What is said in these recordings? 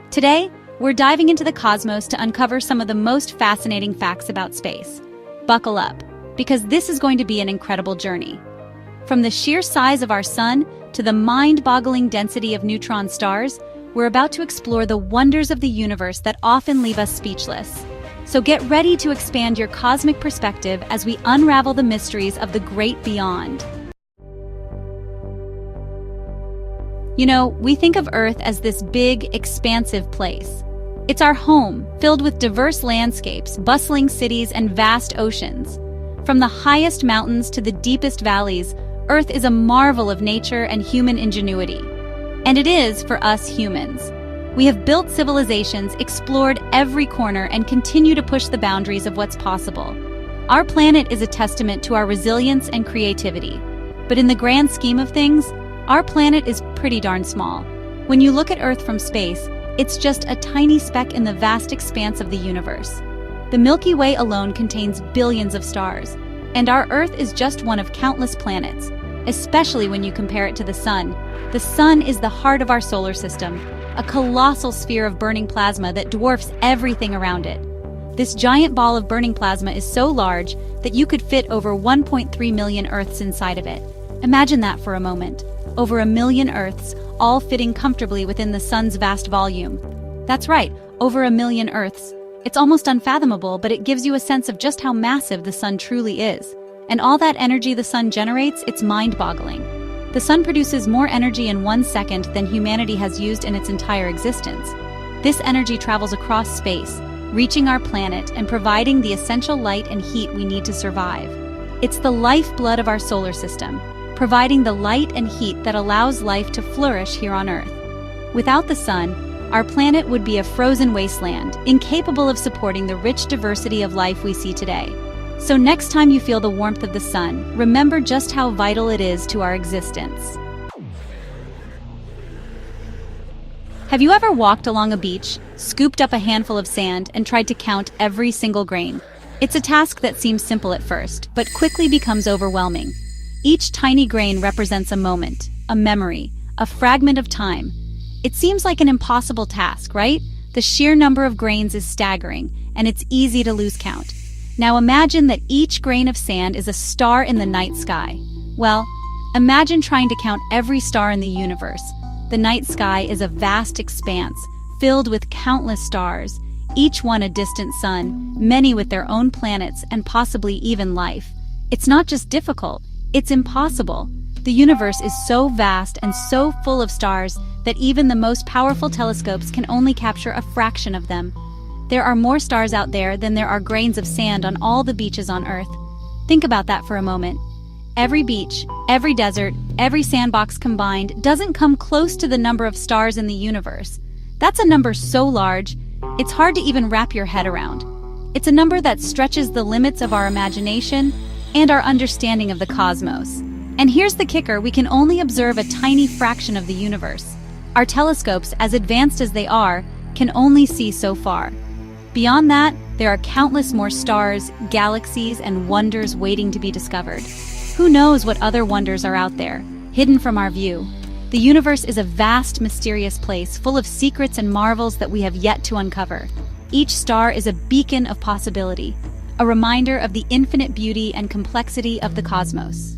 Today, we're diving into the cosmos to uncover some of the most fascinating facts about space. Buckle up, because this is going to be an incredible journey. From the sheer size of our sun to the mind-boggling density of neutron stars, we're about to explore the wonders of the universe that often leave us speechless. So get ready to expand your cosmic perspective as we unravel the mysteries of the great beyond. You know, we think of Earth as this big, expansive place. It's our home, filled with diverse landscapes, bustling cities, and vast oceans. From the highest mountains to the deepest valleys, Earth is a marvel of nature and human ingenuity. And it is for us humans. We have built civilizations, explored every corner, and continue to push the boundaries of what's possible. Our planet is a testament to our resilience and creativity. But in the grand scheme of things, our planet is pretty darn small. When you look at Earth from space, it's just a tiny speck in the vast expanse of the universe. The Milky Way alone contains billions of stars, and our Earth is just one of countless planets, especially when you compare it to the Sun. The Sun is the heart of our solar system, a colossal sphere of burning plasma that dwarfs everything around it. This giant ball of burning plasma is so large that you could fit over 1.3 million Earths inside of it. Imagine that for a moment. Over 1 million Earths, all fitting comfortably within the Sun's vast volume. That's right, over 1 million Earths. It's almost unfathomable, but it gives you a sense of just how massive the Sun truly is. And all that energy the Sun generates, it's mind-boggling. The Sun produces more energy in 1 second than humanity has used in its entire existence. This energy travels across space, reaching our planet and providing the essential light and heat we need to survive. It's the lifeblood of our solar system, providing the light and heat that allows life to flourish here on Earth. Without the Sun, our planet would be a frozen wasteland, incapable of supporting the rich diversity of life we see today. So next time you feel the warmth of the Sun, remember just how vital it is to our existence. Have you ever walked along a beach, scooped up a handful of sand, and tried to count every single grain? It's a task that seems simple at first, but quickly becomes overwhelming. Each tiny grain represents a moment, a memory, a fragment of time. It seems like an impossible task, right? The sheer number of grains is staggering, and it's easy to lose count. Now imagine that each grain of sand is a star in the night sky. Well, imagine trying to count every star in the universe. The night sky is a vast expanse, filled with countless stars, each one a distant sun, many with their own planets and possibly even life. It's not just difficult, it's impossible. The universe is so vast and so full of stars that even the most powerful telescopes can only capture a fraction of them. There are more stars out there than there are grains of sand on all the beaches on Earth. Think about that for a moment. Every beach, every desert, every sandbox combined doesn't come close to the number of stars in the universe. That's a number so large, it's hard to even wrap your head around. It's a number that stretches the limits of our imagination and our understanding of the cosmos. And here's the kicker, we can only observe a tiny fraction of the universe. Our telescopes, as advanced as they are, can only see so far. Beyond that, there are countless more stars, galaxies, and wonders waiting to be discovered. Who knows what other wonders are out there, hidden from our view? The universe is a vast, mysterious place full of secrets and marvels that we have yet to uncover. Each star is a beacon of possibility, a reminder of the infinite beauty and complexity of the cosmos.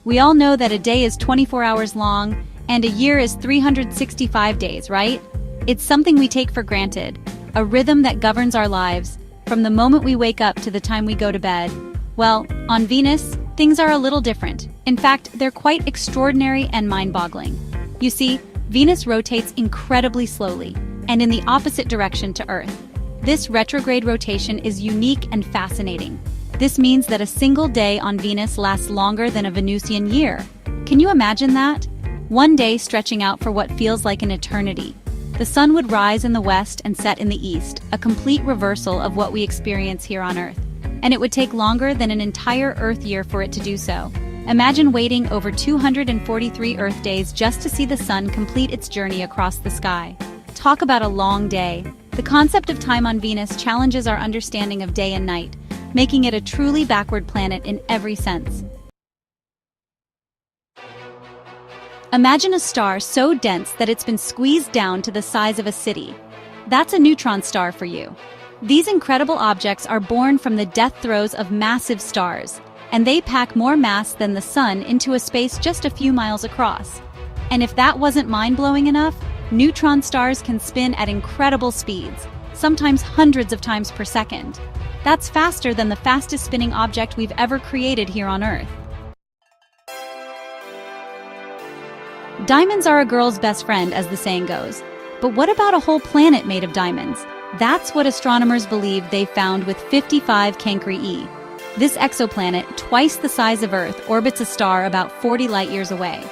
We all know that a day is 24 hours long, and a year is 365 days, right? It's something we take for granted, a rhythm that governs our lives, from the moment we wake up to the time we go to bed. Well, on Venus, things are a little different. In fact, they're quite extraordinary and mind-boggling. You see, Venus rotates incredibly slowly, and in the opposite direction to Earth. This retrograde rotation is unique and fascinating. This means that a single day on Venus lasts longer than a Venusian year. Can you imagine that? One day stretching out for what feels like an eternity. The sun would rise in the west and set in the east, a complete reversal of what we experience here on Earth. And it would take longer than an entire Earth year for it to do so. Imagine waiting over 243 Earth days just to see the sun complete its journey across the sky. Talk about a long day. The concept of time on Venus challenges our understanding of day and night, making it a truly backward planet in every sense. Imagine a star so dense that it's been squeezed down to the size of a city. That's a neutron star for you. These incredible objects are born from the death throes of massive stars, and they pack more mass than the sun into a space just a few miles across. And if that wasn't mind-blowing enough, neutron stars can spin at incredible speeds, sometimes hundreds of times per second. That's faster than the fastest spinning object we've ever created here on Earth. Diamonds are a girl's best friend, as the saying goes. But what about a whole planet made of diamonds? That's what astronomers believe they found with 55 Cancri E. This exoplanet, twice the size of Earth, orbits a star about 40 light-years away.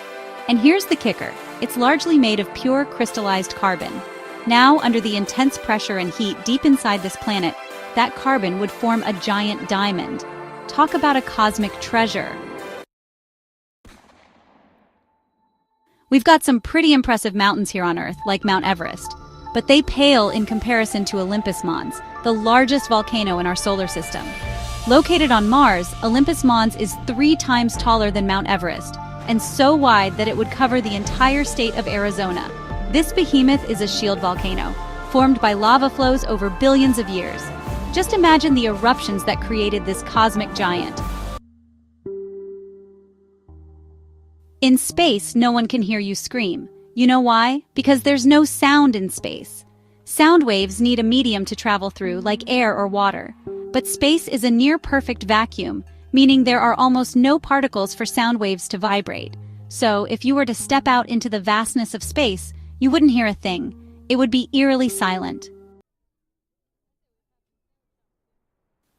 And here's the kicker. It's largely made of pure crystallized carbon. Now, under the intense pressure and heat deep inside this planet, that carbon would form a giant diamond. Talk about a cosmic treasure. We've got some pretty impressive mountains here on Earth, like Mount Everest, but they pale in comparison to Olympus Mons, the largest volcano in our solar system. Located on Mars, Olympus Mons is 3 times taller than Mount Everest, and so wide that it would cover the entire state of Arizona. This behemoth is a shield volcano, formed by lava flows over billions of years. Just imagine the eruptions that created this cosmic giant. In space, no one can hear you scream. You know why? Because there's no sound in space. Sound waves need a medium to travel through, like air or water. But space is a near-perfect vacuum, meaning there are almost no particles for sound waves to vibrate. So, if you were to step out into the vastness of space, you wouldn't hear a thing. It would be eerily silent.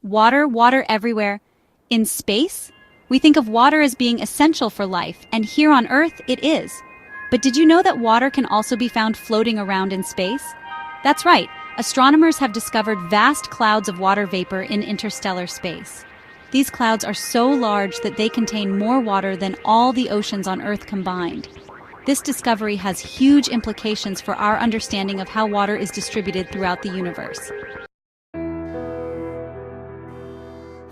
Water everywhere. In space? We think of water as being essential for life, and here on Earth, it is. But did you know that water can also be found floating around in space? That's right. Astronomers have discovered vast clouds of water vapor in interstellar space. These clouds are so large that they contain more water than all the oceans on Earth combined. This discovery has huge implications for our understanding of how water is distributed throughout the universe.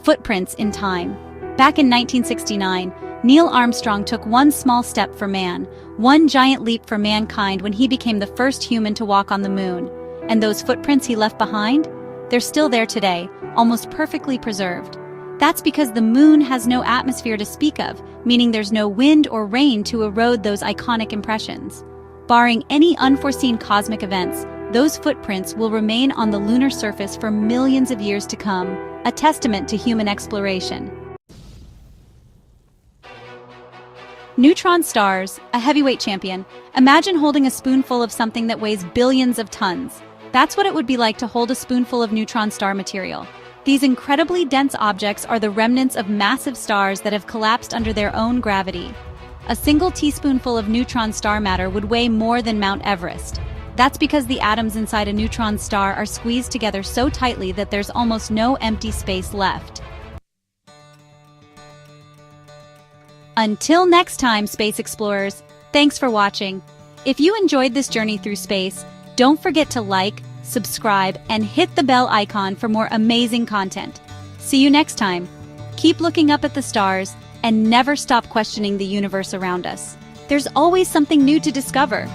Footprints in time. Back in 1969, Neil Armstrong took one small step for man, one giant leap for mankind when he became the first human to walk on the moon. And those footprints he left behind? They're still there today, almost perfectly preserved. That's because the moon has no atmosphere to speak of, meaning there's no wind or rain to erode those iconic impressions. Barring any unforeseen cosmic events, those footprints will remain on the lunar surface for millions of years to come, a testament to human exploration. Neutron stars, a heavyweight champion. Imagine holding a spoonful of something that weighs billions of tons. That's what it would be like to hold a spoonful of neutron star material. These incredibly dense objects are the remnants of massive stars that have collapsed under their own gravity. A single teaspoonful of neutron star matter would weigh more than Mount Everest. That's because the atoms inside a neutron star are squeezed together so tightly that there's almost no empty space left. Until next time, space explorers, thanks for watching. If you enjoyed this journey through space, don't forget to like, subscribe, and hit the bell icon for more amazing content. See you next time. Keep looking up at the stars and never stop questioning the universe around us. There's always something new to discover.